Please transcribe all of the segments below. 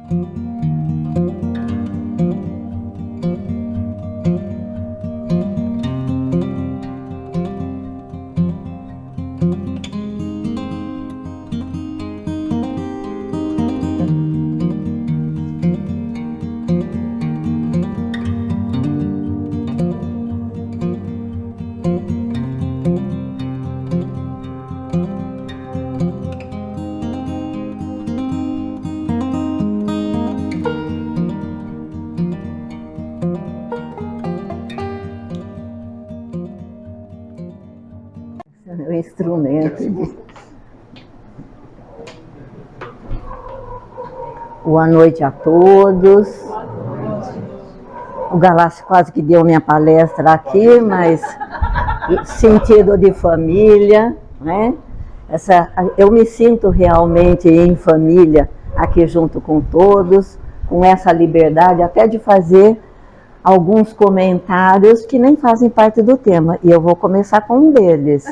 O instrumento. Boa noite a todos. O Galácio quase que deu minha palestra aqui, mas sentido de família, né? Eu me sinto realmente em família aqui junto com todos, com essa liberdade até de fazer alguns comentários que nem fazem parte do tema, e eu vou começar com um deles,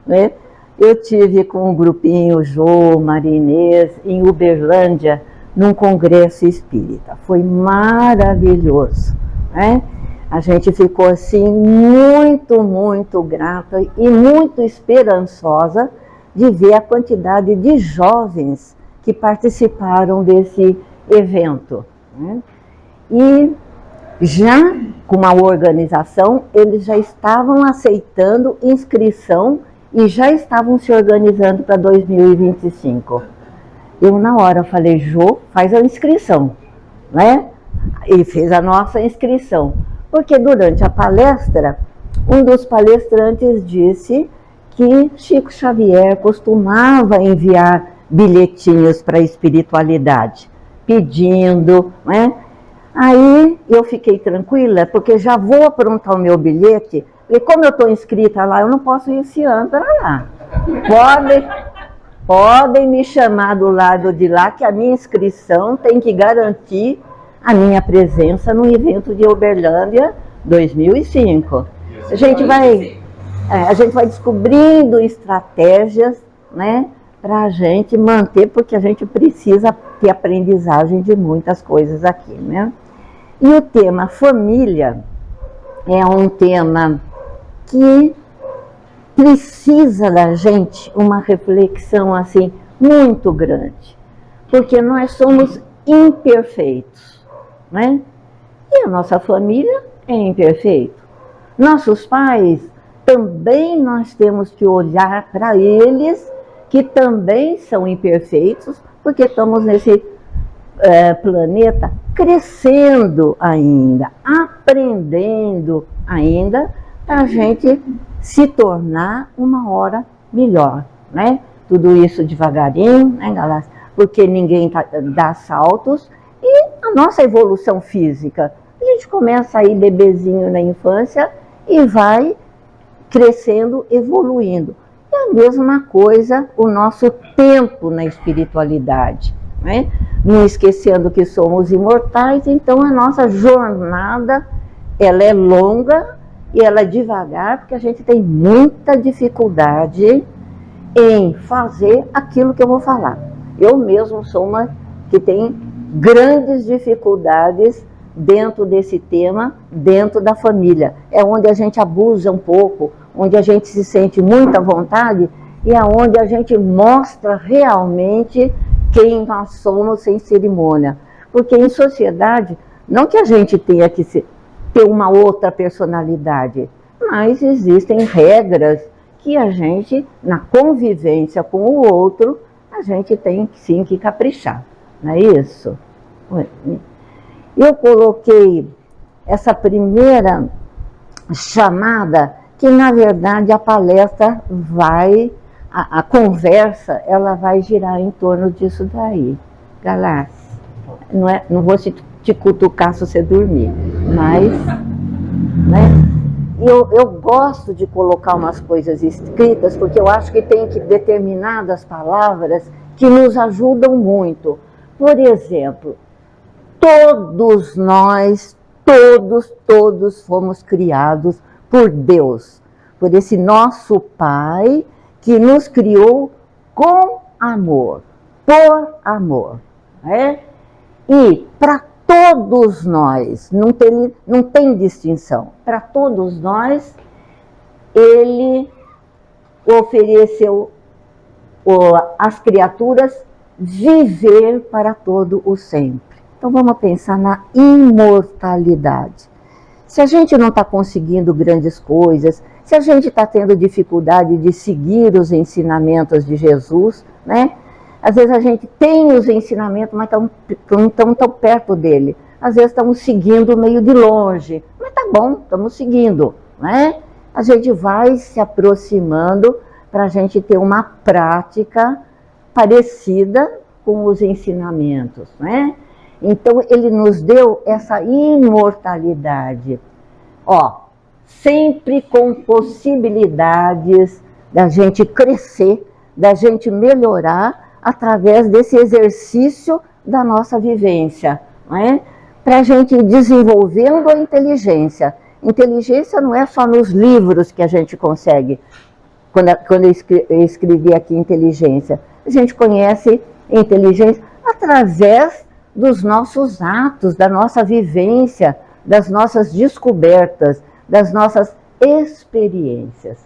né? Eu tive com o grupinho Jô, Maria Inês, em Uberlândia, num congresso espírita. Foi maravilhoso, né? A gente ficou assim muito grata e muito esperançosa de ver a quantidade de jovens que participaram desse evento, né? E já com a organização, eles já estavam aceitando inscrição e já estavam se organizando para 2025. Eu na hora falei, Jô, faz a inscrição, né? E fez a nossa inscrição. Porque durante a palestra, um dos palestrantes disse que Chico Xavier costumava enviar bilhetinhos para a espiritualidade, pedindo, né? Aí eu fiquei tranquila, porque já vou aprontar o meu bilhete, e como eu estou inscrita lá, eu não posso ir esse ano para lá. Podem me chamar do lado de lá, que a minha inscrição tem que garantir a minha presença no evento de Uberlândia 2005. A gente vai descobrindo estratégias, né, para a gente manter, porque a gente precisa ter aprendizagem de muitas coisas aqui, né? E o tema família é um tema que precisa da gente uma reflexão assim muito grande, porque nós somos imperfeitos, né? E a nossa família é imperfeita. Nossos pais também nós temos que olhar para eles, que também são imperfeitos, porque estamos nesse planeta crescendo ainda, aprendendo ainda, para a gente se tornar uma hora melhor, né? Tudo isso devagarinho, né, Galácia? Porque ninguém dá saltos, e a nossa evolução física, a gente começa aí bebezinho na infância e vai crescendo, evoluindo. E a mesma coisa o nosso tempo na espiritualidade, né? Não esquecendo que somos imortais, então a nossa jornada, ela é longa e ela é devagar, porque a gente tem muita dificuldade em fazer aquilo que eu vou falar. Eu mesmo sou uma que tem grandes dificuldades dentro desse tema, dentro da família. É onde a gente abusa um pouco, onde a gente se sente muita vontade e é onde a gente mostra realmente quem nós somos sem cerimônia. Porque em sociedade, não que a gente tenha que ter uma outra personalidade, mas existem regras que a gente, na convivência com o outro, a gente tem sim que caprichar, não é isso? Eu coloquei essa primeira chamada, que na verdade a palestra vai, a conversa, ela vai girar em torno disso daí. Galácia, não vou te cutucar se você dormir, mas, né? Eu gosto de colocar umas coisas escritas, porque eu acho que tem determinadas palavras que nos ajudam muito. Por exemplo, todos nós, todos fomos criados por Deus, por esse nosso Pai que nos criou com amor, por amor, né? E para todos nós, não tem distinção, para todos nós, ele ofereceu às criaturas viver para todo o sempre. Então vamos pensar na imortalidade. Se a gente não está conseguindo grandes coisas, se a gente está tendo dificuldade de seguir os ensinamentos de Jesus, né? Às vezes a gente tem os ensinamentos, mas não estamos tão perto dele. Às vezes estamos seguindo meio de longe, mas tá bom, estamos seguindo, né? A gente vai se aproximando para a gente ter uma prática parecida com os ensinamentos, né? Então ele nos deu essa imortalidade, sempre com possibilidades da gente crescer, da gente melhorar através desse exercício da nossa vivência, né? Para a gente ir desenvolvendo a inteligência. Inteligência não é só nos livros que a gente consegue. Quando eu escrevi aqui inteligência, a gente conhece inteligência através dos nossos atos, da nossa vivência, das nossas descobertas, das nossas experiências.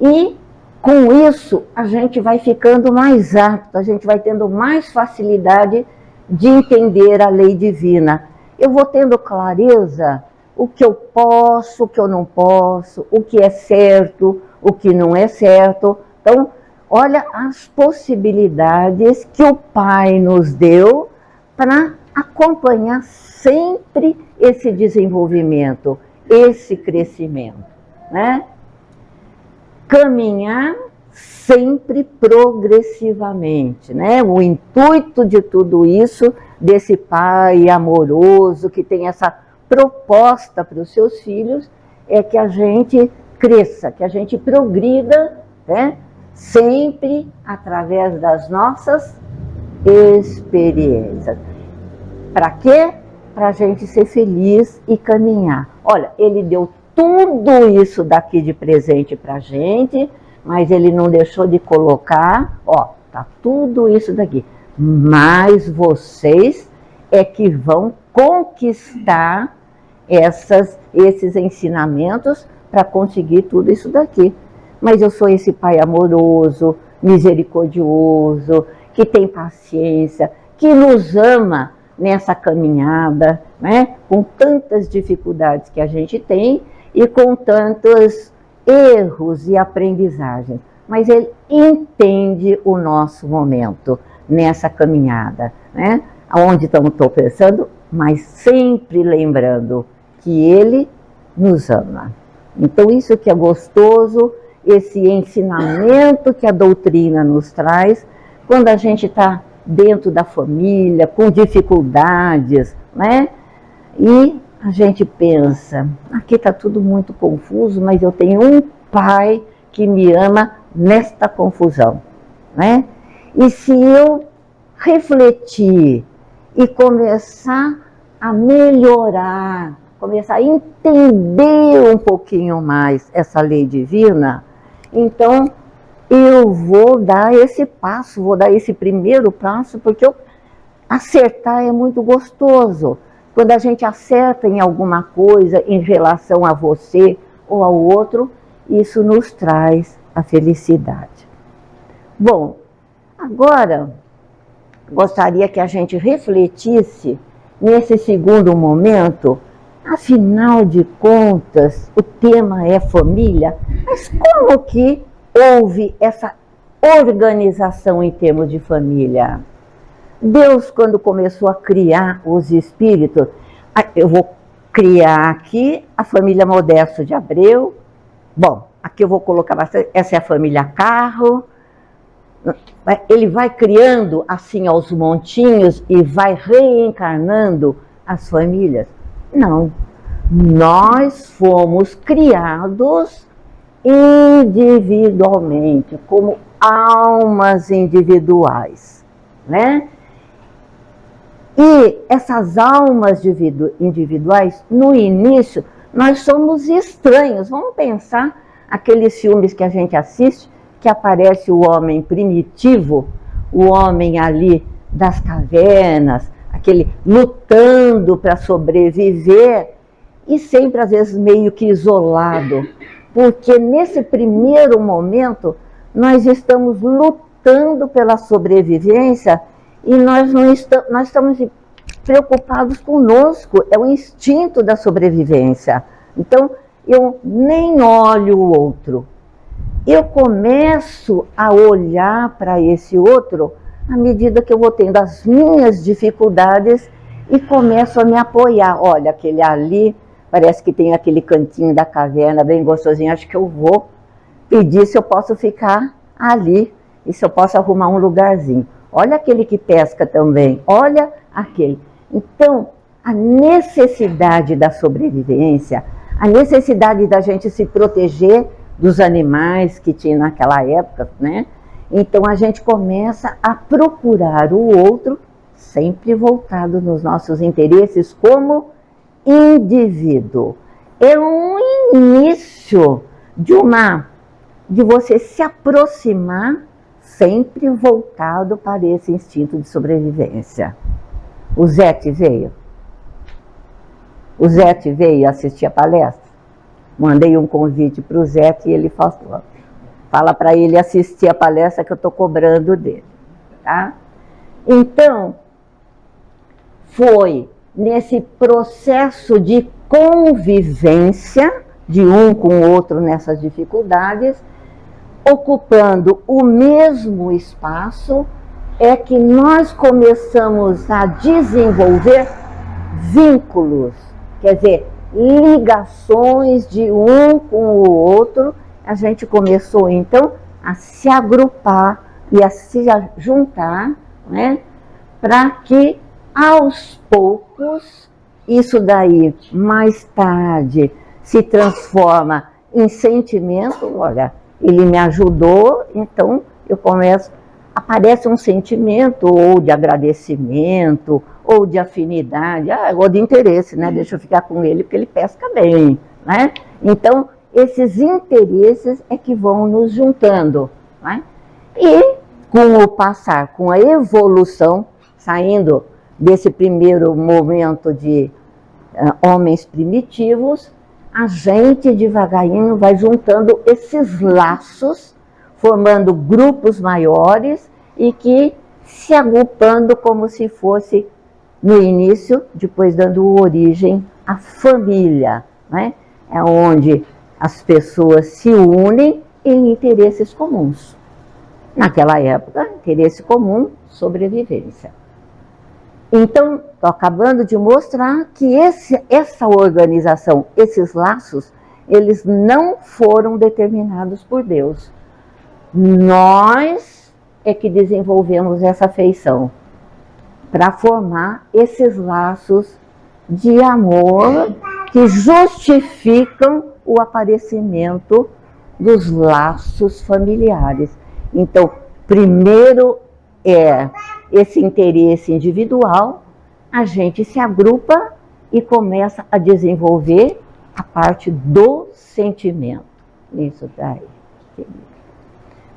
E com isso a gente vai ficando mais apto, a gente vai tendo mais facilidade de entender a lei divina. Eu vou tendo clareza o que eu posso, o que eu não posso, o que é certo, o que não é certo. Então, olha as possibilidades que o Pai nos deu para acompanhar sempre esse desenvolvimento, esse crescimento, né? Caminhar sempre progressivamente, né? O intuito de tudo isso, desse Pai amoroso que tem essa proposta para os seus filhos, é que a gente cresça, que a gente progrida, né? Sempre através das nossas experiências. Para quê? Para a gente ser feliz e caminhar. Olha, ele deu tudo isso daqui de presente para a gente, mas ele não deixou de colocar, tá tudo isso daqui. Mas vocês é que vão conquistar esses ensinamentos para conseguir tudo isso daqui. Mas eu sou esse Pai amoroso, misericordioso, que tem paciência, que nos ama nessa caminhada, né? Com tantas dificuldades que a gente tem e com tantos erros e aprendizagens. Mas ele entende o nosso momento nessa caminhada, né? Onde estou pensando, mas sempre lembrando que ele nos ama. Então isso que é gostoso, esse ensinamento que a doutrina nos traz, quando a gente está dentro da família, com dificuldades, né? E a gente pensa, aqui está tudo muito confuso, mas eu tenho um Pai que me ama nesta confusão, né? E se eu refletir e começar a melhorar, começar a entender um pouquinho mais essa lei divina, então eu vou dar esse passo, vou dar esse primeiro passo, porque acertar é muito gostoso. Quando a gente acerta em alguma coisa em relação a você ou ao outro, isso nos traz a felicidade. Bom, agora gostaria que a gente refletisse nesse segundo momento. Afinal de contas, o tema é família, mas como que houve essa organização em termos de família? Deus, quando começou a criar os espíritos, eu vou criar aqui a família Modesto de Abreu. Bom, aqui eu vou colocar bastante, essa é a família Carro. Ele vai criando assim aos montinhos e vai reencarnando as famílias? Não, nós fomos criados individualmente, como almas individuais, né? E essas almas individuais, no início, nós somos estranhos. Vamos pensar aqueles filmes que a gente assiste, que aparece o homem primitivo, o homem ali das cavernas, aquele lutando para sobreviver e sempre às vezes meio que isolado, porque nesse primeiro momento nós estamos lutando pela sobrevivência e nós estamos preocupados conosco, é o instinto da sobrevivência. Então eu nem olho o outro, eu começo a olhar para esse outro à medida que eu vou tendo as minhas dificuldades e começo a me apoiar. Olha, aquele ali, parece que tem aquele cantinho da caverna bem gostosinho, acho que eu vou pedir se eu posso ficar ali e se eu posso arrumar um lugarzinho. Olha aquele que pesca também, olha aquele. Então, a necessidade da sobrevivência, a necessidade da gente se proteger dos animais que tinha naquela época, né? Então a gente começa a procurar o outro, sempre voltado nos nossos interesses como indivíduo. É um início de você se aproximar, sempre voltado para esse instinto de sobrevivência. O Zete veio. O Zete veio assistir a palestra. Mandei um convite para o Zete e ele falou: fala para ele assistir a palestra que eu estou cobrando dele. Tá? Então, foi nesse processo de convivência de um com o outro nessas dificuldades, ocupando o mesmo espaço, é que nós começamos a desenvolver vínculos, quer dizer, ligações de um com o outro. A gente começou então a se agrupar e a se juntar, né, para que aos poucos isso daí mais tarde se transforma em sentimento. Olha, ele me ajudou, então eu começo, aparece um sentimento ou de agradecimento ou de afinidade, ou de interesse, né? Deixa eu ficar com ele porque ele pesca bem, né? Então esses interesses é que vão nos juntando, né? E com o passar, com a evolução, saindo desse primeiro momento de homens primitivos, a gente devagarinho vai juntando esses laços, formando grupos maiores e que se agrupando como se fosse no início, depois dando origem à família, né? É onde as pessoas se unem em interesses comuns. Naquela época, interesse comum, sobrevivência. Então, estou acabando de mostrar que essa organização, esses laços, eles não foram determinados por Deus. Nós é que desenvolvemos essa afeição para formar esses laços de amor que justificam o aparecimento dos laços familiares. Então, primeiro é esse interesse individual, a gente se agrupa e começa a desenvolver a parte do sentimento. Isso daí.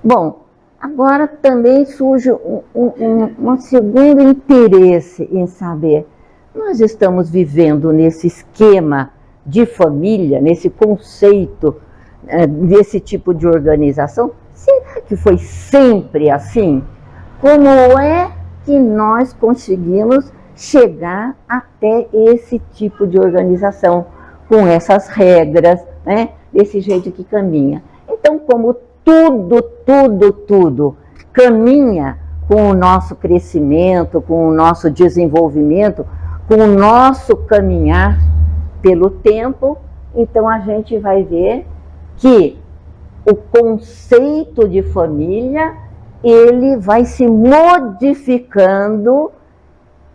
Bom, agora também surge um segundo interesse em saber, nós estamos vivendo nesse esquema de família, nesse conceito desse tipo de organização? Será que foi sempre assim? Como é que nós conseguimos chegar até esse tipo de organização, com essas regras, né? Desse jeito que caminha? Então, como tudo caminha com o nosso crescimento, com o nosso desenvolvimento, com o nosso caminhar pelo tempo, então a gente vai ver que o conceito de família, ele vai se modificando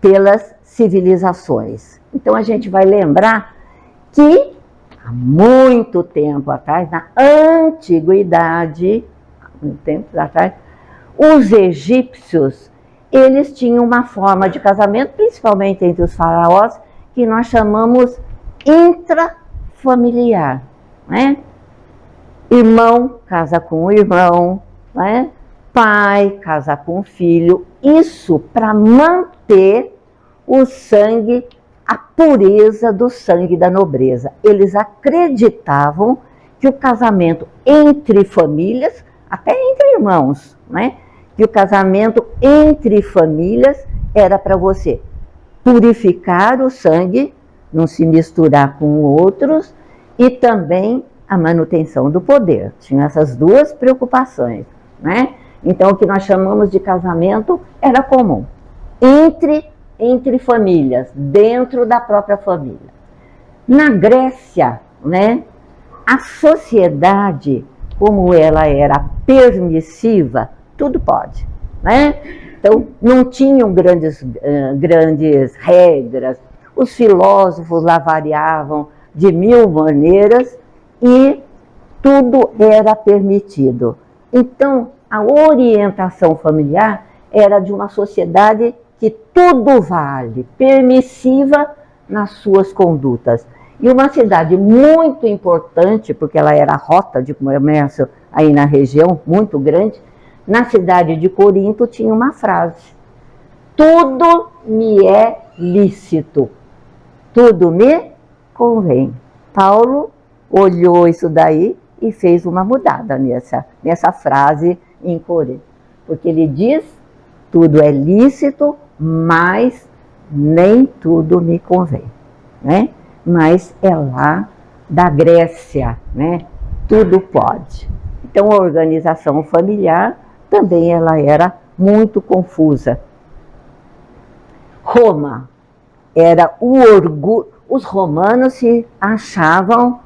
pelas civilizações. Então a gente vai lembrar que há muito tempo atrás, na antiguidade, os egípcios, eles tinham uma forma de casamento, principalmente entre os faraós, que nós chamamos intrafamiliar, né? Irmão casa com o irmão, né? Pai casa com o filho. Isso para manter o sangue, a pureza do sangue da nobreza. Eles acreditavam que o casamento entre famílias, até entre irmãos, né? Que o casamento entre famílias era para você purificar o sangue, não se misturar com outros, e também a manutenção do poder. Tinha essas duas preocupações, né? Então, o que nós chamamos de casamento era comum. Entre famílias, dentro da própria família. Na Grécia, né, a sociedade, como ela era permissiva, tudo pode, né? Então, não tinham grandes regras, os filósofos lá variavam de 1000 maneiras e tudo era permitido. Então, a orientação familiar era de uma sociedade que tudo vale, permissiva nas suas condutas. E uma cidade muito importante, porque ela era a rota de comércio aí na região, muito grande, na cidade de Corinto tinha uma frase: tudo me é lícito, tudo me convém. Paulo olhou isso daí e fez uma mudada nessa frase em Corinto. Porque ele diz, tudo é lícito, mas nem tudo me convém, né? Mas é lá da Grécia, né? Tudo pode. Então a organização familiar também ela era muito confusa. Roma era o orgulho, os romanos se achavam,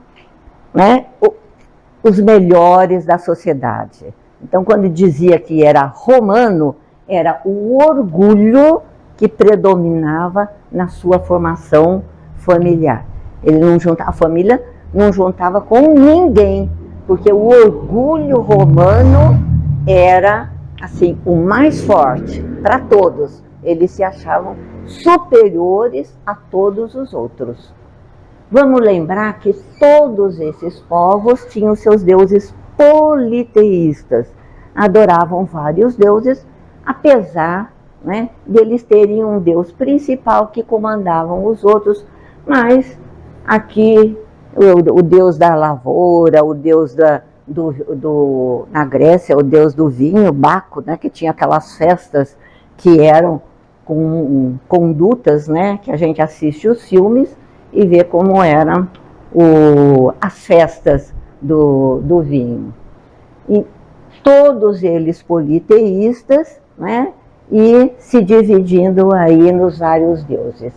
né, os melhores da sociedade. Então, quando dizia que era romano, era o orgulho que predominava na sua formação familiar. Ele não juntava, a família não juntava com ninguém, porque o orgulho romano era assim o mais forte para todos. Eles se achavam superiores a todos os outros. Vamos lembrar que todos esses povos tinham seus deuses politeístas, adoravam vários deuses, apesar, né, deles terem um deus principal que comandavam os outros, mas aqui o deus da lavoura, o deus na Grécia, o deus do vinho, Baco, né, que tinha aquelas festas que eram com condutas, né, que a gente assiste os filmes e vê como eram as festas do vinho. E todos eles politeístas, né, e se dividindo aí nos vários deuses.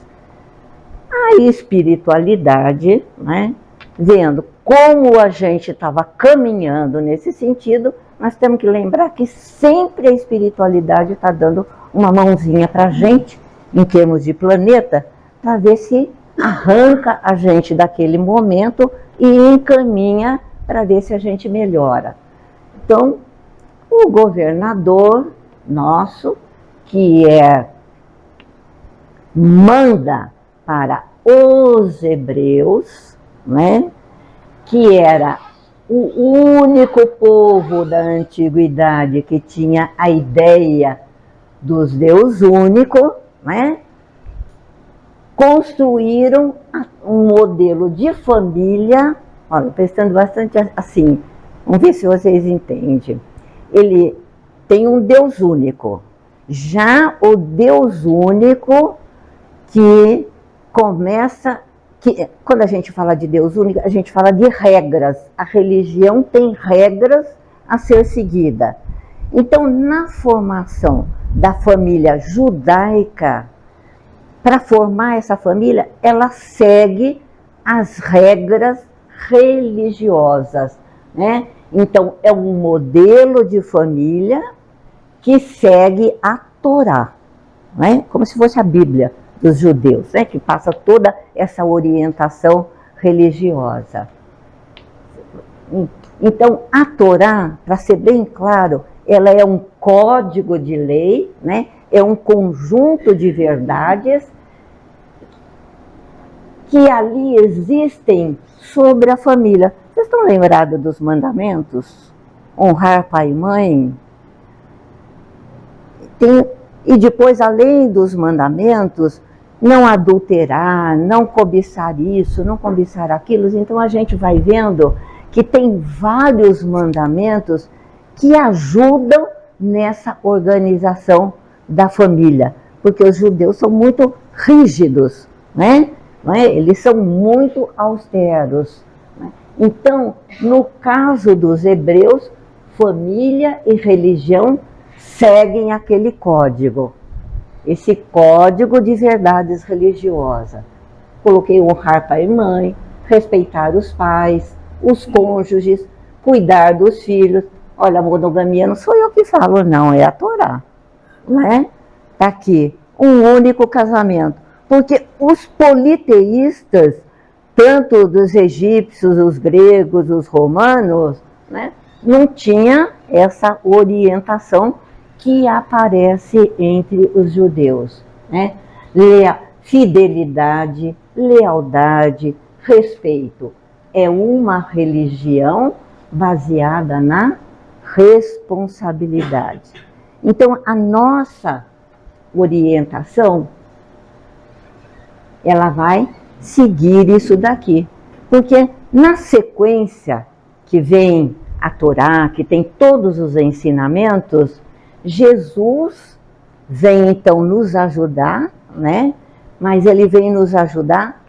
A espiritualidade, né, vendo como a gente estava caminhando nesse sentido, nós temos que lembrar que sempre a espiritualidade está dando uma mãozinha para a gente, em termos de planeta, para ver se arranca a gente daquele momento e encaminha para ver se a gente melhora. Então, o governador nosso, que manda para os hebreus, né, que era o único povo da antiguidade que tinha a ideia dos Deus único, né, construíram um modelo de família, olha, prestando bastante assim, vamos ver se vocês entendem. Ele tem um Deus único. Já o Deus único que começa, quando a gente fala de Deus único, a gente fala de regras. A religião tem regras a ser seguida. Então, na formação da família judaica, para formar essa família, ela segue as regras religiosas, né? Então, é um modelo de família que segue a Torá, né? Como se fosse a Bíblia dos judeus, né? Que passa toda essa orientação religiosa. Então, a Torá, para ser bem claro, ela é um código de lei, né? É um conjunto de verdades que ali existem sobre a família. Vocês estão lembrados dos mandamentos? Honrar pai e mãe? E depois, além dos mandamentos, não adulterar, não cobiçar isso, não cobiçar aquilo. Então a gente vai vendo que tem vários mandamentos que ajudam nessa organização da família, porque os judeus são muito rígidos, né? Eles são muito austeros. Né? Então, no caso dos hebreus, família e religião seguem aquele código, esse código de verdades religiosas. Coloquei honrar pai e mãe, respeitar os pais, os cônjuges, cuidar dos filhos. Olha, a monogamia não sou eu que falo, não, é a Torá. Né? Tá aqui, um único casamento. Porque os politeístas, tanto dos egípcios, os gregos, os romanos, né, não tinha essa orientação que aparece entre os judeus. Né? Fidelidade, lealdade, respeito. É uma religião baseada na responsabilidade. Então, a nossa orientação, ela vai seguir isso daqui. Porque na sequência que vem a Torá, que tem todos os ensinamentos, Jesus vem então nos ajudar, né? Mas ele vem nos ajudar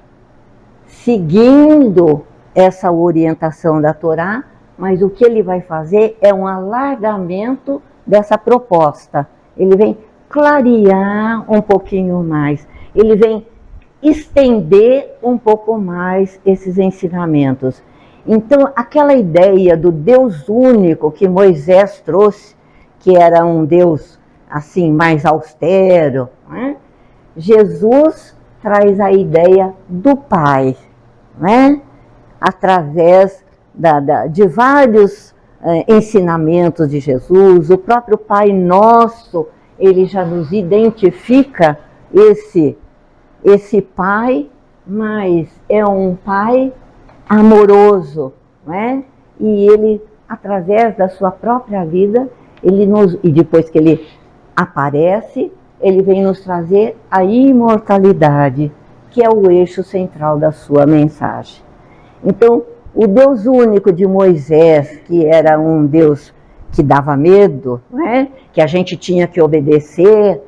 seguindo essa orientação da Torá, mas o que ele vai fazer é um alargamento dessa proposta. Ele vem clarear um pouquinho mais, ele vem estender um pouco mais esses ensinamentos. Então, aquela ideia do Deus único que Moisés trouxe, que era um Deus assim mais austero, né? Jesus traz a ideia do Pai, né? Através de vários ensinamentos de Jesus. O próprio Pai Nosso, ele já nos identifica esse Pai, mas é um Pai amoroso, né? E ele, através da sua própria vida, e depois que ele aparece, ele vem nos trazer a imortalidade, que é o eixo central da sua mensagem. Então, o Deus único de Moisés, que era um Deus que dava medo, né? Que a gente tinha que obedecer,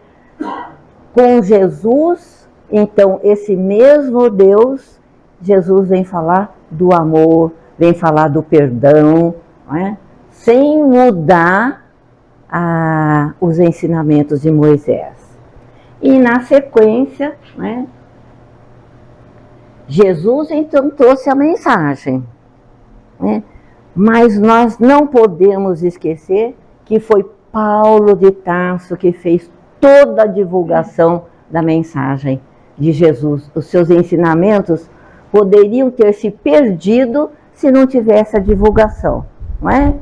com Jesus, então, esse mesmo Deus, Jesus vem falar do amor, vem falar do perdão, né? Sem mudar os ensinamentos de Moisés. E na sequência, né, Jesus então trouxe a mensagem, né? Mas nós não podemos esquecer que foi Paulo de Tarso que fez toda a divulgação da mensagem de Jesus. Os seus ensinamentos poderiam ter se perdido se não tivesse a divulgação, não é?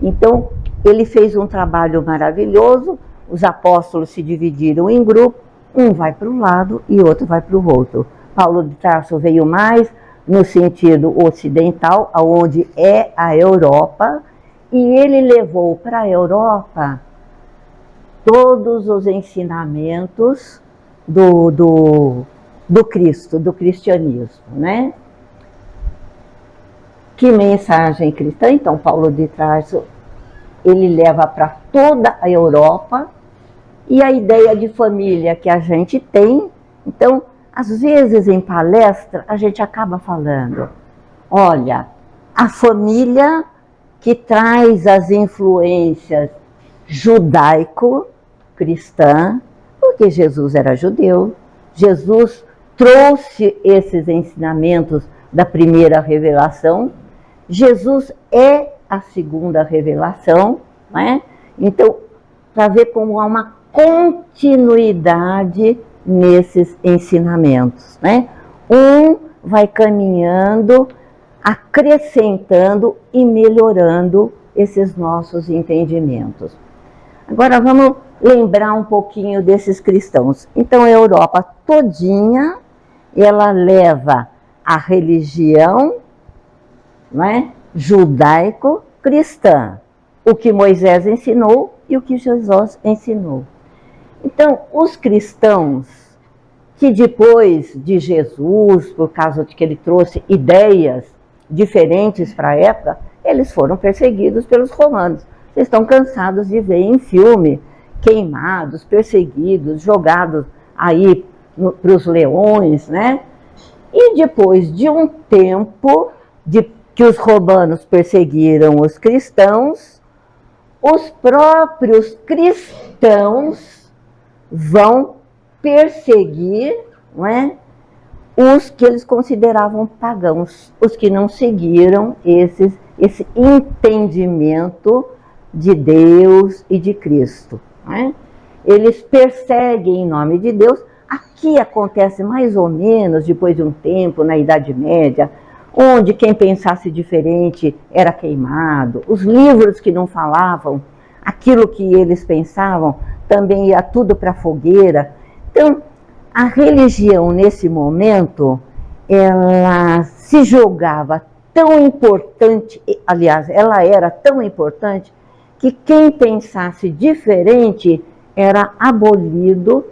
Então, ele fez um trabalho maravilhoso, os apóstolos se dividiram em grupo, um vai para um lado e outro vai para o outro. Paulo de Tarso veio mais no sentido ocidental, onde é a Europa, e ele levou para a Europa todos os ensinamentos do Cristo, do cristianismo, né? Que mensagem cristã? Então, Paulo de Tarso, ele leva para toda a Europa, e a ideia de família que a gente tem, então, às vezes em palestra, a gente acaba falando, olha, a família que traz as influências judaico-cristã, porque Jesus era judeu, Jesus trouxe esses ensinamentos da primeira revelação, Jesus é a segunda revelação, né? Então, para ver como há uma continuidade nesses ensinamentos, né? Um vai caminhando, acrescentando e melhorando esses nossos entendimentos. Agora vamos lembrar um pouquinho desses cristãos. Então a Europa todinha, ela leva a religião, né, judaico-cristã, o que Moisés ensinou e o que Jesus ensinou. Então, os cristãos, que depois de Jesus, por causa de que ele trouxe ideias diferentes para a época, eles foram perseguidos pelos romanos. Vocês estão cansados de ver em filme queimados, perseguidos, jogados aí para os leões, né? E depois de um tempo que os romanos perseguiram os cristãos, os próprios cristãos vão perseguir, não é, os que eles consideravam pagãos, os que não seguiram esse entendimento de Deus e de Cristo. Não é? Eles perseguem em nome de Deus. Aqui acontece mais ou menos depois de um tempo, na Idade Média, onde quem pensasse diferente era queimado, os livros que não falavam aquilo que eles pensavam também ia tudo para a fogueira. Então, a religião nesse momento, ela se julgava tão importante, aliás, ela era tão importante, que quem pensasse diferente era abolido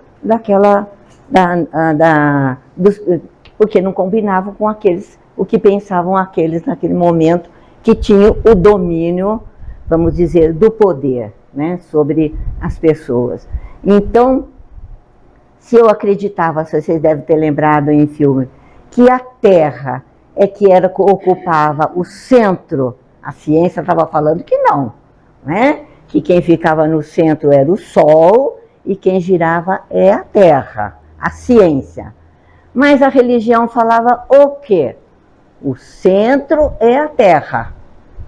porque não combinava com o que pensavam aqueles naquele momento que tinham o domínio, vamos dizer, do poder, né, sobre as pessoas. Então, se eu acreditava, se vocês devem ter lembrado em filme, que a Terra ocupava o centro, a ciência estava falando que não, né? Que quem ficava no centro era o Sol e quem girava é a Terra, a ciência. Mas a religião falava o quê? O centro é a Terra,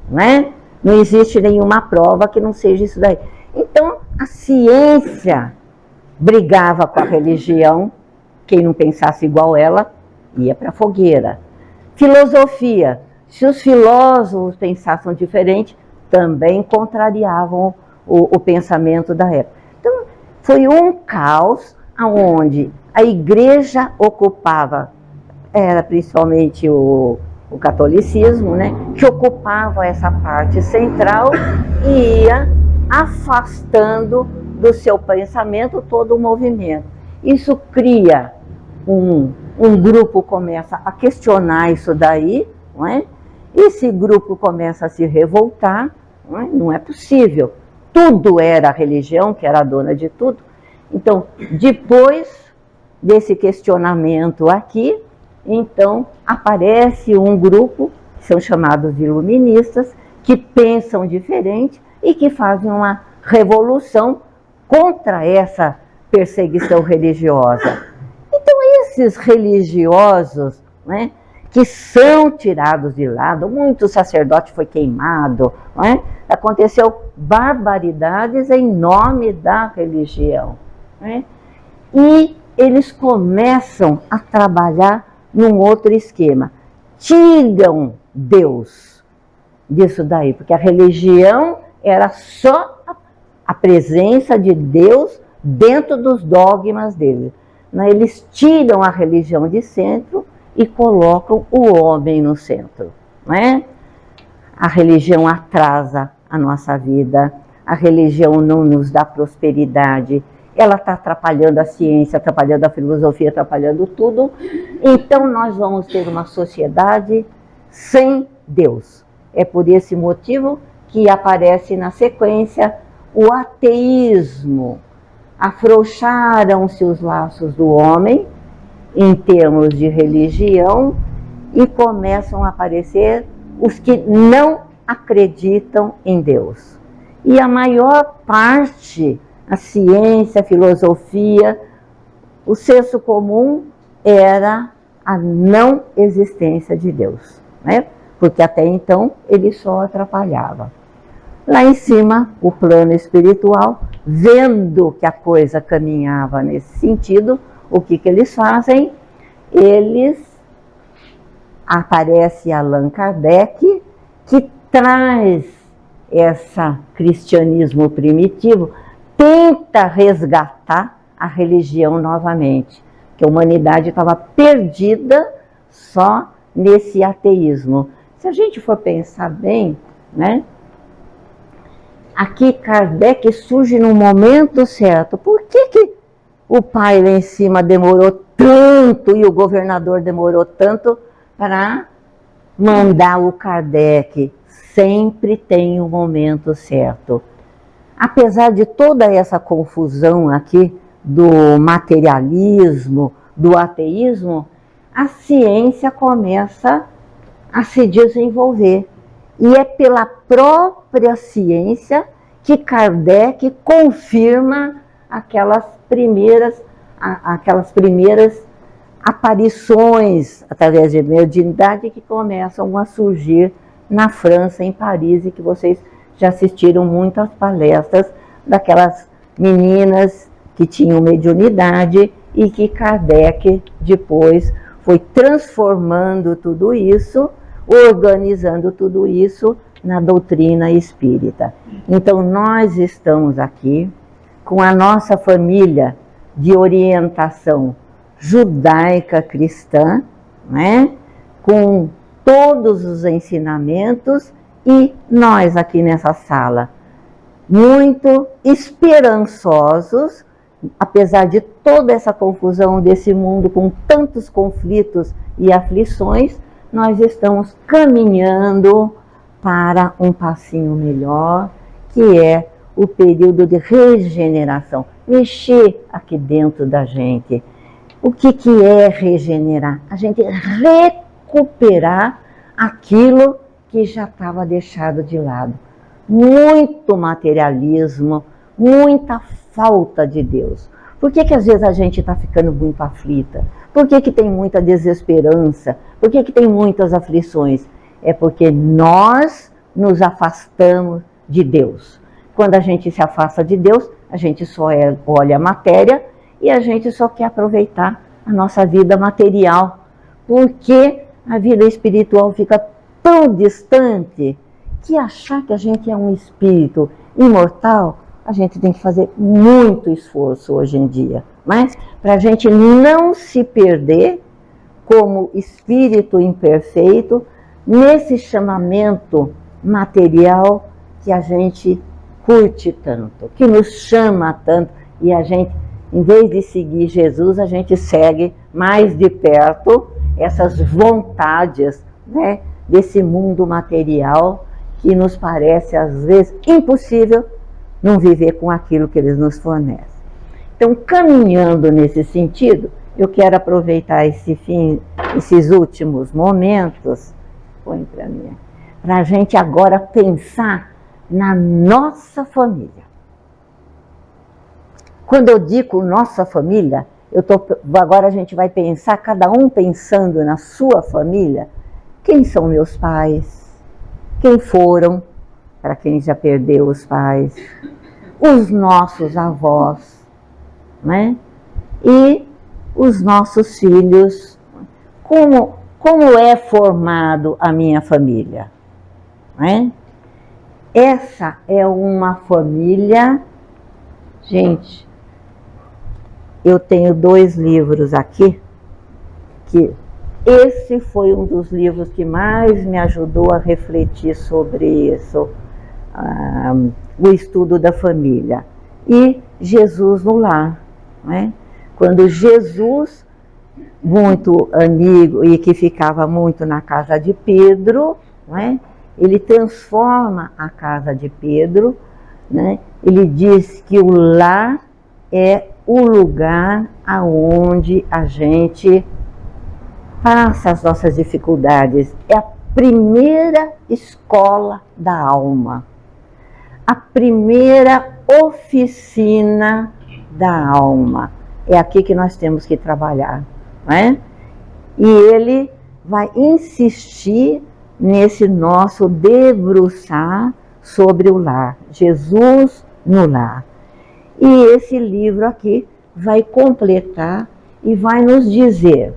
né? Não existe nenhuma prova que não seja isso daí. Então, a ciência brigava com a religião, quem não pensasse igual ela, ia para a fogueira. Filosofia, se os filósofos pensassem diferente, também contrariavam o pensamento da época. Então, foi um caos onde a igreja ocupava, era principalmente o catolicismo, né, que ocupava essa parte central e ia afastando do seu pensamento todo o movimento. Isso cria um grupo começa a questionar isso daí, não é? Esse grupo começa a se revoltar, não é possível. Tudo era a religião, que era a dona de tudo. Então, depois desse questionamento aqui, então aparece um grupo, que são chamados de iluministas, que pensam diferente e que fazem uma revolução contra essa perseguição religiosa. Então, esses religiosos, né, que são tirados de lado, muito sacerdote foi queimado, né, aconteceu barbaridades em nome da religião. Né, e eles começam a trabalhar num outro esquema. Tiram Deus disso daí, porque a religião era só a presença de Deus dentro dos dogmas dele. Eles tiram a religião de centro e colocam o homem no centro. Né? A religião atrasa a nossa vida, a religião não nos dá prosperidade, ela está atrapalhando a ciência, atrapalhando a filosofia, atrapalhando tudo. Então nós vamos ter uma sociedade sem Deus. É por esse motivo que aparece na sequência o ateísmo. Afrouxaram-se os laços do homem em termos de religião e começam a aparecer os que não acreditam em Deus. E a maior parte, a ciência, a filosofia, o senso comum era a não existência de Deus, né? Porque até então ele só atrapalhava. Lá em cima, o plano espiritual, vendo que a coisa caminhava nesse sentido, o que eles fazem? Aparece Allan Kardec, que traz esse cristianismo primitivo, tenta resgatar a religião novamente, que a humanidade estava perdida só nesse ateísmo. Se a gente for pensar bem, né? Aqui Kardec surge no momento certo. Por que o pai lá em cima demorou tanto e o governador demorou tanto para mandar o Kardec. Sempre tem o momento certo. Apesar de toda essa confusão aqui do materialismo, do ateísmo, a ciência começa a se desenvolver. E é pela própria ciência que Kardec confirma aquelas primeiras aparições através de mediunidade que começam a surgir na França, em Paris, e que vocês já assistiram muitas palestras daquelas meninas que tinham mediunidade e que Kardec depois foi transformando tudo isso, organizando tudo isso na doutrina espírita. Então nós estamos aqui com a nossa família de orientação judaica cristã, né? Com todos os ensinamentos, e nós aqui nessa sala muito esperançosos, apesar de toda essa confusão desse mundo com tantos conflitos e aflições, nós estamos caminhando para um passinho melhor, que é o período de regeneração, mexer aqui dentro da gente. O que é regenerar? A gente recuperar aquilo que já estava deixado de lado. Muito materialismo, muita falta de Deus. Por que às vezes a gente está ficando muito aflita? Por que tem muita desesperança? Por que tem muitas aflições? É porque nós nos afastamos de Deus. Quando a gente se afasta de Deus, a gente só olha a matéria e a gente só quer aproveitar a nossa vida material, porque a vida espiritual fica tão distante que achar que a gente é um espírito imortal, a gente tem que fazer muito esforço hoje em dia. Mas para a gente não se perder como espírito imperfeito nesse chamamento material que a gente curte tanto, que nos chama tanto, e a gente, em vez de seguir Jesus, a gente segue mais de perto essas vontades, né, desse mundo material que nos parece às vezes impossível não viver com aquilo que eles nos fornecem. Então, caminhando nesse sentido, eu quero aproveitar esses últimos momentos, para a gente agora pensar na nossa família. Quando eu digo nossa família, agora a gente vai pensar, cada um pensando na sua família. Quem são meus pais? Quem foram? Para quem já perdeu os pais. Os nossos avós, né? E os nossos filhos. Como é formado a minha família? Né? Essa é uma família... Gente, eu tenho 2 livros aqui, que esse foi um dos livros que mais me ajudou a refletir sobre isso, o estudo da família. E Jesus no Lar, né? Quando Jesus, muito amigo e que ficava muito na casa de Pedro, né? Ele transforma a casa de Pedro, né? Ele diz que o lar é o lugar aonde a gente passa as nossas dificuldades. É a primeira escola da alma, a primeira oficina da alma. É aqui que nós temos que trabalhar, né? E ele vai insistir nesse nosso debruçar sobre o lar, Jesus no lar. E esse livro aqui vai completar e vai nos dizer,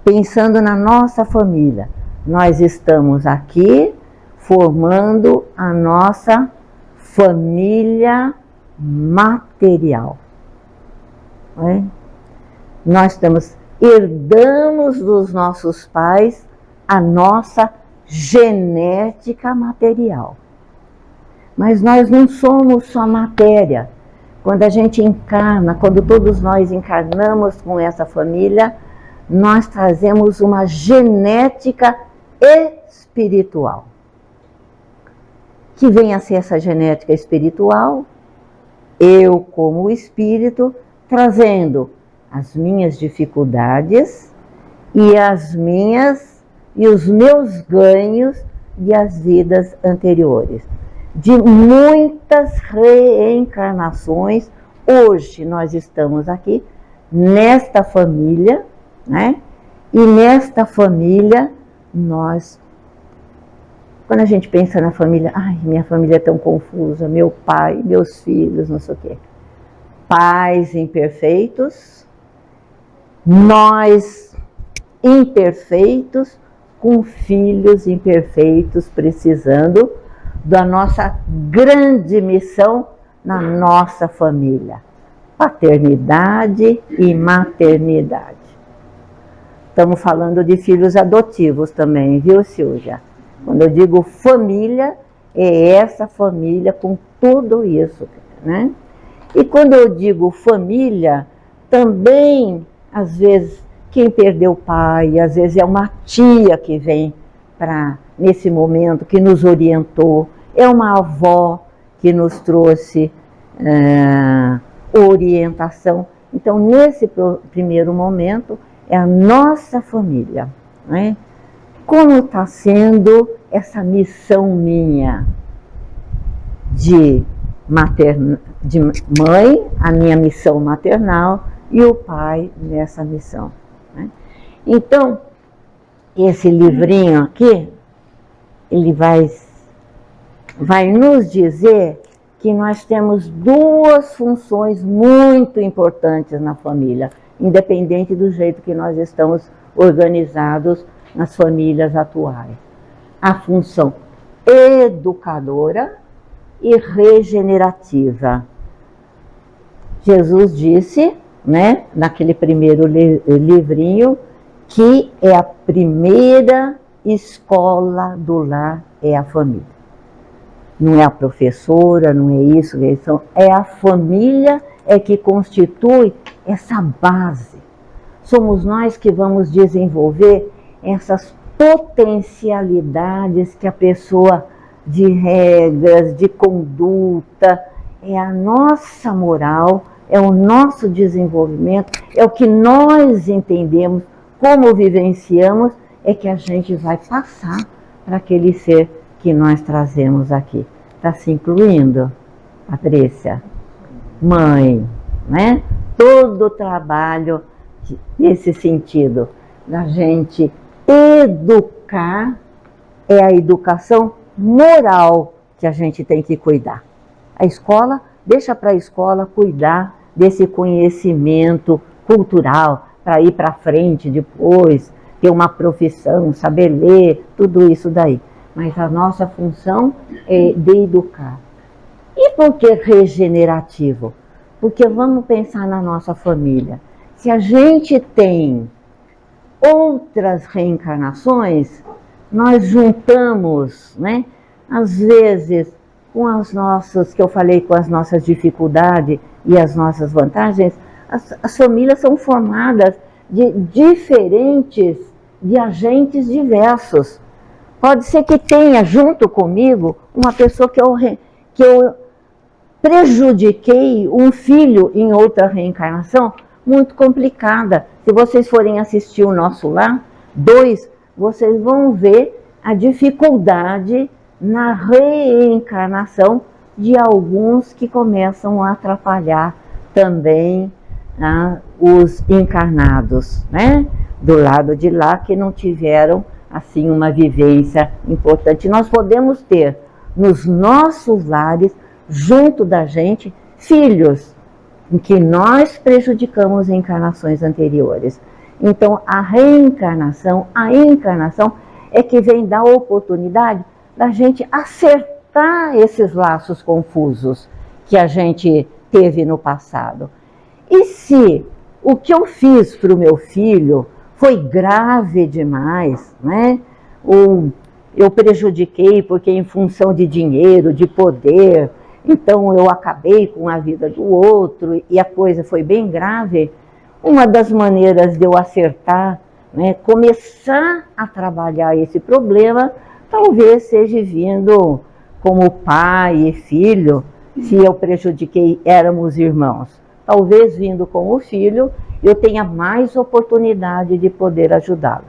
pensando na nossa família, nós estamos aqui formando a nossa família material. Né? Nós herdamos dos nossos pais a nossa genética material. Mas nós não somos só matéria. Quando a gente encarna, quando todos nós encarnamos com essa família, nós trazemos uma genética espiritual. Que vem a ser essa genética espiritual? Eu, como espírito, trazendo as minhas dificuldades e os meus ganhos das vidas anteriores. De muitas reencarnações, hoje nós estamos aqui nesta família, né? E nesta família quando a gente pensa na família, ai, minha família é tão confusa, meu pai, meus filhos, não sei o quê. Pais imperfeitos, nós imperfeitos, com filhos imperfeitos, precisando da nossa grande missão na nossa família. Paternidade e maternidade. Estamos falando de filhos adotivos também, viu, Silvia? Quando eu digo família, é essa família com tudo isso, né? E quando eu digo família, também, às vezes, quem perdeu o pai, às vezes é uma tia que vem nesse momento, que nos orientou, é uma avó que nos trouxe orientação. Então, nesse primeiro momento, é a nossa família, né? Como está sendo essa missão minha de mãe, a minha missão maternal, e o pai nessa missão, né? Então, esse livrinho aqui, ele vai nos dizer que nós temos duas funções muito importantes na família, independente do jeito que nós estamos organizados nas famílias atuais. A função educadora e regenerativa. Jesus disse, né, naquele primeiro livrinho, que é a primeira escola do lar é a família. Não é a professora, não é isso, é a família que constitui essa base. Somos nós que vamos desenvolver essas potencialidades que a pessoa de regras, de conduta, é a nossa moral, é o nosso desenvolvimento, é o que nós entendemos, como vivenciamos, é que a gente vai passar para aquele ser que nós trazemos aqui. Está se incluindo, Patrícia? Mãe, né? Todo o trabalho nesse sentido, da gente educar, é a educação moral que a gente tem que cuidar. A escola, deixa para a escola cuidar desse conhecimento cultural, para ir para frente depois, ter uma profissão, saber ler, tudo isso daí. Mas a nossa função é de educar. E por que regenerativo? Porque vamos pensar na nossa família. Se a gente tem outras reencarnações, nós juntamos, né? Às vezes, com as nossas, que eu falei, com as nossas dificuldades e as nossas vantagens, as famílias são formadas de diferentes, de agentes diversos. Pode ser que tenha junto comigo uma pessoa que eu prejudiquei, um filho em outra reencarnação, muito complicada. Se vocês forem assistir o Nosso Lar 2, vocês vão ver a dificuldade na reencarnação de alguns que começam a atrapalhar também os encarnados, né? Do lado de lá, que não tiveram assim uma vivência importante. Nós podemos ter nos nossos lares, junto da gente, filhos em que nós prejudicamos em encarnações anteriores. Então, a reencarnação, a encarnação é que vem dar oportunidade da gente acertar esses laços confusos que a gente teve no passado. E se o que eu fiz para o meu filho foi grave demais, né? Ou eu prejudiquei porque em função de dinheiro, de poder, então eu acabei com a vida do outro e a coisa foi bem grave, uma das maneiras de eu acertar, né, começar a trabalhar esse problema, talvez seja vindo como pai e filho, se eu prejudiquei, éramos irmãos. Talvez vindo como filho, eu tenha mais oportunidade de poder ajudá-lo.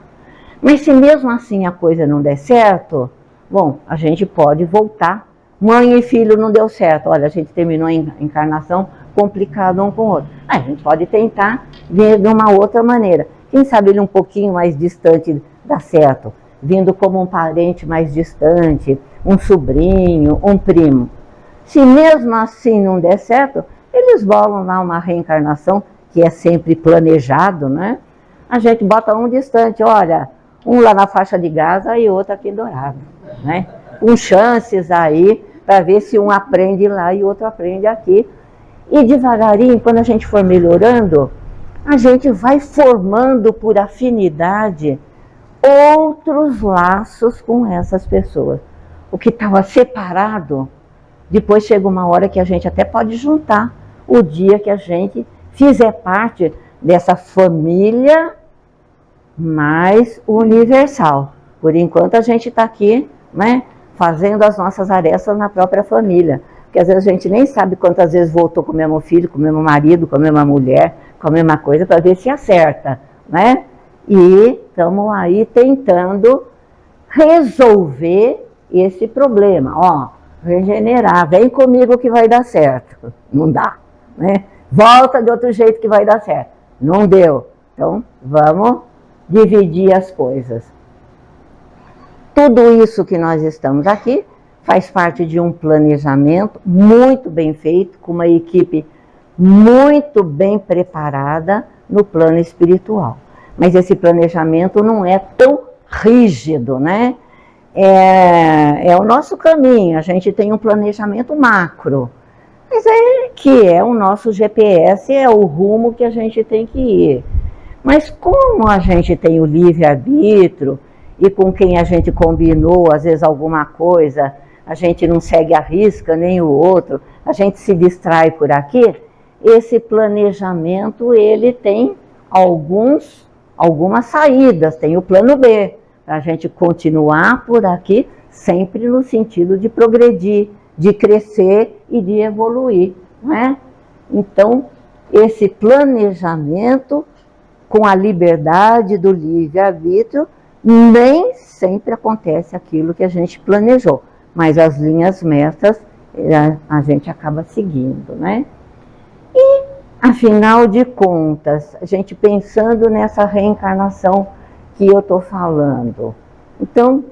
Mas se mesmo assim a coisa não der certo, bom, a gente pode voltar. Mãe e filho não deu certo. Olha, a gente terminou a encarnação complicado um com o outro. A gente pode tentar ver de uma outra maneira. Quem sabe ele um pouquinho mais distante dá certo. Vindo como um parente mais distante, um sobrinho, um primo. Se mesmo assim não der certo, eles bolam lá uma reencarnação, que é sempre planejado, né? A gente bota um distante, olha, um lá na faixa de Gaza e outro aqui em Dourado, né? Com chances aí para ver se um aprende lá e outro aprende aqui. E devagarinho, quando a gente for melhorando, a gente vai formando por afinidade outros laços com essas pessoas. O que estava separado, depois chega uma hora que a gente até pode juntar o dia que a gente fizer parte dessa família mais universal. Por enquanto a gente está aqui, né, fazendo as nossas arestas na própria família. Porque às vezes a gente nem sabe quantas vezes voltou com o mesmo filho, com o mesmo marido, com a mesma mulher, com a mesma coisa, para ver se acerta, né? E estamos aí tentando resolver esse problema. Ó, regenerar, vem comigo que vai dar certo. Não dá, né? Volta de outro jeito que vai dar certo. Não deu. Então, vamos dividir as coisas. Tudo isso que nós estamos aqui faz parte de um planejamento muito bem feito, com uma equipe muito bem preparada no plano espiritual. Mas esse planejamento não é tão rígido, né? É o nosso caminho, a gente tem um planejamento macro, mas é que é o nosso GPS, é o rumo que a gente tem que ir. Mas como a gente tem o livre-arbítrio e com quem a gente combinou, às vezes alguma coisa, a gente não segue a risca nem o outro, a gente se distrai por aqui, esse planejamento ele tem algumas saídas, tem o plano B, para a gente continuar por aqui, sempre no sentido de progredir, de crescer e de evoluir, não é? Então, esse planejamento, com a liberdade do livre-arbítrio, nem sempre acontece aquilo que a gente planejou, mas as linhas mestras a gente acaba seguindo, né? E, afinal de contas, a gente pensando nessa reencarnação que eu estou falando. Então,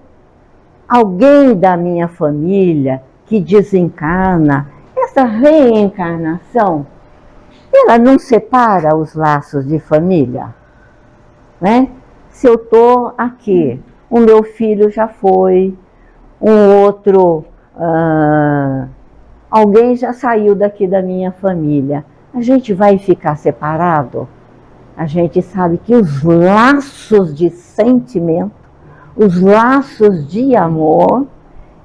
alguém da minha família que desencarna, essa reencarnação, ela não separa os laços de família, né? Se eu estou aqui, o meu filho já foi, um outro, alguém já saiu daqui da minha família, a gente vai ficar separado? A gente sabe que os laços de sentimento, os laços de amor,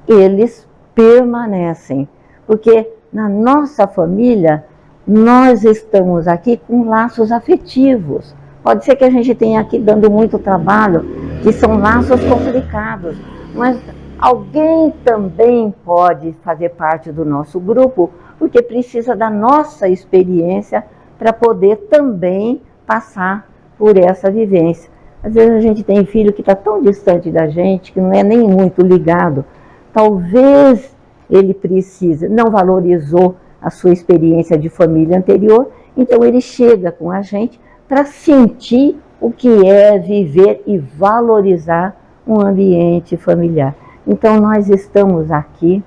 eles permanecem. Porque na nossa família, nós estamos aqui com laços afetivos. Pode ser que a gente tenha aqui dando muito trabalho, que são laços complicados, mas alguém também pode fazer parte do nosso grupo, porque precisa da nossa experiência para poder também passar por essa vivência. Às vezes a gente tem filho que está tão distante da gente, que não é nem muito ligado. Talvez ele precise, não valorizou a sua experiência de família anterior, então ele chega com a gente para sentir o que é viver e valorizar um ambiente familiar. Então nós estamos aqui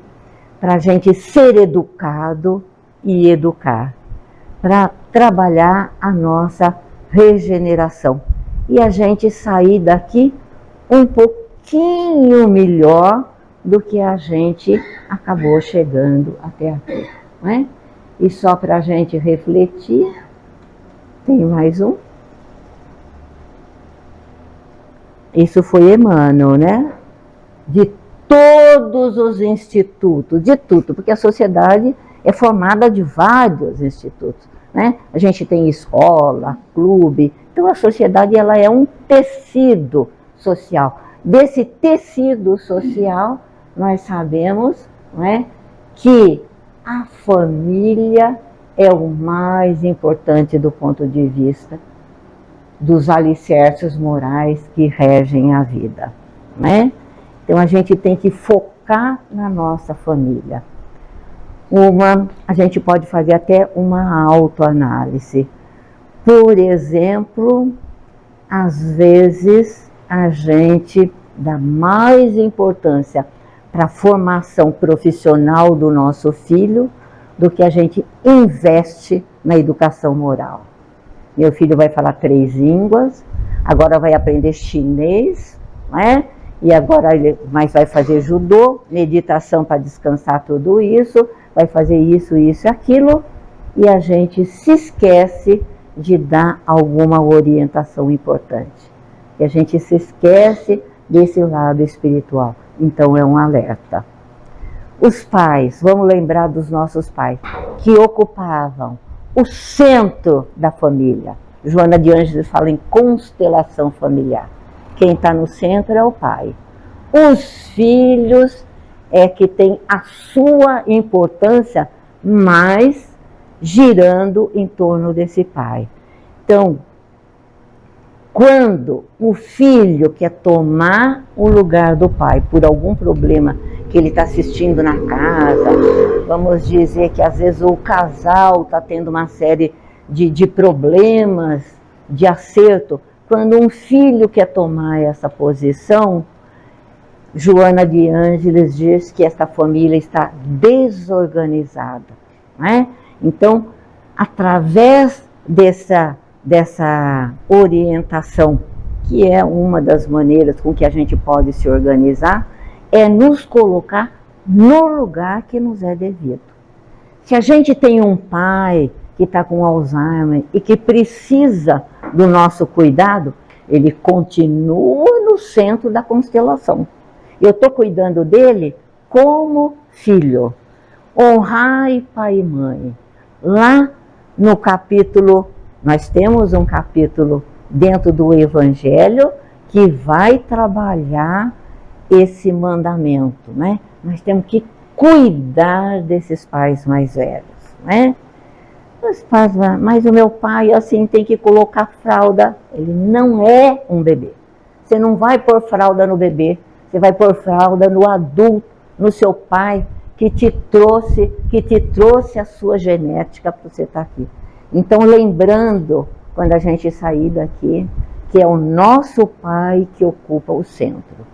para a gente ser educado e educar, para trabalhar a nossa regeneração e a gente sair daqui um pouquinho melhor do que a gente acabou chegando até aqui, não é? E só para a gente refletir, tem mais um. Isso foi Emmanuel, né? De todo todos os institutos, de tudo, porque a sociedade é formada de vários institutos, né? A gente tem escola, clube, então a sociedade ela é um tecido social. Desse tecido social, nós sabemos, não é, que a família é o mais importante do ponto de vista dos alicerces morais que regem a vida, né? Então a gente tem que focar na nossa família. A gente pode fazer até uma autoanálise. Por exemplo, às vezes a gente dá mais importância para a formação profissional do nosso filho do que a gente investe na educação moral. Meu filho vai falar 3 línguas, agora vai aprender chinês, né? E agora ele vai fazer judô, meditação para descansar tudo isso, vai fazer isso, isso e aquilo, e a gente se esquece de dar alguma orientação importante. E a gente se esquece desse lado espiritual. Então é um alerta. Os pais, vamos lembrar dos nossos pais, que ocupavam o centro da família. Joana de Ângeles fala em constelação familiar. Quem está no centro é o pai. Os filhos é que tem a sua importância, mas girando em torno desse pai. Então, quando o filho quer tomar o lugar do pai por algum problema que ele está assistindo na casa, vamos dizer que às vezes o casal está tendo uma série de problemas, de acerto, quando um filho quer tomar essa posição, Joana de Ângeles diz que essa família está desorganizada, né? Então, através dessa orientação, que é uma das maneiras com que a gente pode se organizar, é nos colocar no lugar que nos é devido. Se a gente tem um pai que está com Alzheimer e que precisa do nosso cuidado, ele continua no centro da constelação. Eu estou cuidando dele como filho. Honrai pai e mãe. Lá no capítulo, nós temos um capítulo dentro do Evangelho que vai trabalhar esse mandamento, né? Nós temos que cuidar desses pais mais velhos, né? Os pais, mas o meu pai, assim, tem que colocar fralda. Ele não é um bebê. Você não vai pôr fralda no bebê, você vai pôr fralda no adulto, no seu pai, que te trouxe a sua genética para você estar aqui. Então, lembrando, quando a gente sair daqui, que é o nosso pai que ocupa o centro.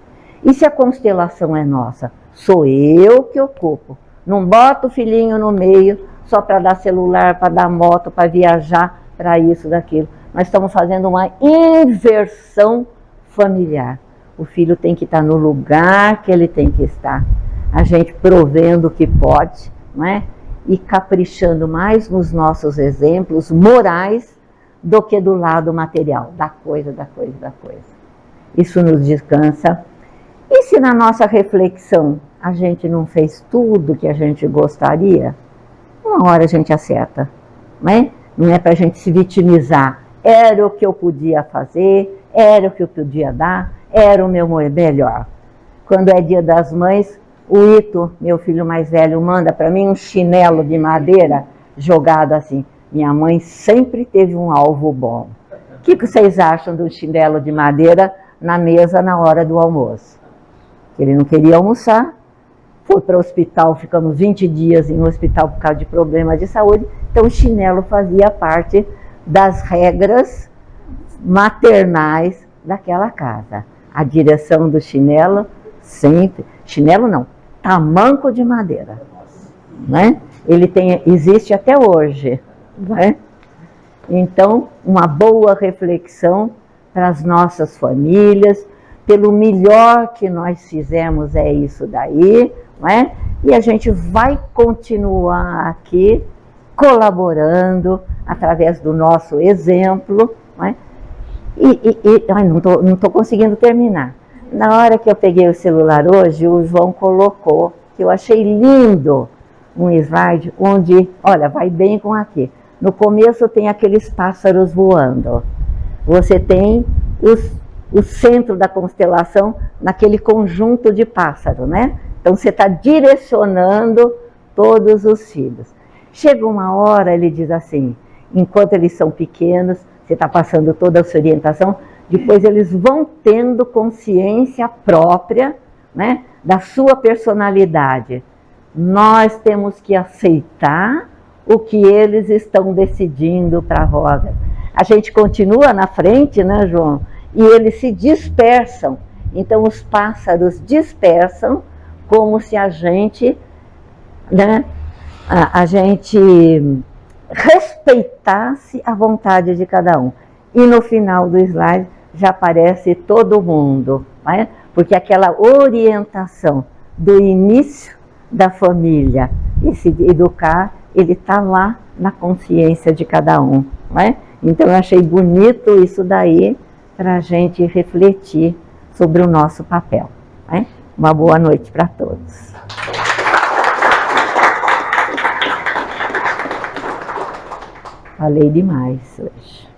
E se a constelação é nossa? Sou eu que ocupo. Não boto o filhinho no meio só para dar celular, para dar moto, para viajar, para isso, daquilo. Nós estamos fazendo uma inversão familiar. O filho tem que estar no lugar que ele tem que estar. A gente provendo o que pode, não é? E caprichando mais nos nossos exemplos morais do que do lado material, da coisa. Isso nos descansa. E se na nossa reflexão a gente não fez tudo que a gente gostaria, uma hora a gente acerta, né? Não é para a gente se vitimizar. Era o que eu podia fazer, era o que eu podia dar, era o meu melhor. Quando é Dia das Mães, o Ito, meu filho mais velho, manda para mim um chinelo de madeira jogado assim. Minha mãe sempre teve um alvo bom. O que vocês acham do chinelo de madeira na mesa na hora do almoço? Ele não queria almoçar, foi para o hospital, ficamos 20 dias em um hospital por causa de problemas de saúde, então o chinelo fazia parte das regras maternais daquela casa. A direção do chinelo sempre, chinelo não, tamanco de madeira, né? Ele existe até hoje, né? Então, uma boa reflexão para as nossas famílias, pelo melhor que nós fizemos é isso daí, não é? E a gente vai continuar aqui colaborando através do nosso exemplo, não é? Não estou conseguindo terminar. Na hora que eu peguei o celular hoje, o João colocou, que eu achei lindo, um slide onde, olha, vai bem com aqui. No começo tem aqueles pássaros voando. Você tem o centro da constelação naquele conjunto de pássaros, né? Então você está direcionando todos os filhos. Chega uma hora, ele diz assim, enquanto eles são pequenos, você está passando toda a sua orientação, depois eles vão tendo consciência própria, né, da sua personalidade. Nós temos que aceitar o que eles estão decidindo para a roda. A gente continua na frente, né, João? E eles se dispersam. Então os pássaros dispersam como se a gente, né, a gente respeitasse a vontade de cada um. E no final do slide já aparece todo mundo, né? Porque aquela orientação do início da família e se educar, ele está lá na consciência de cada um, né? Então eu achei bonito isso daí para a gente refletir sobre o nosso papel, né? Uma boa noite para todos. Falei demais hoje.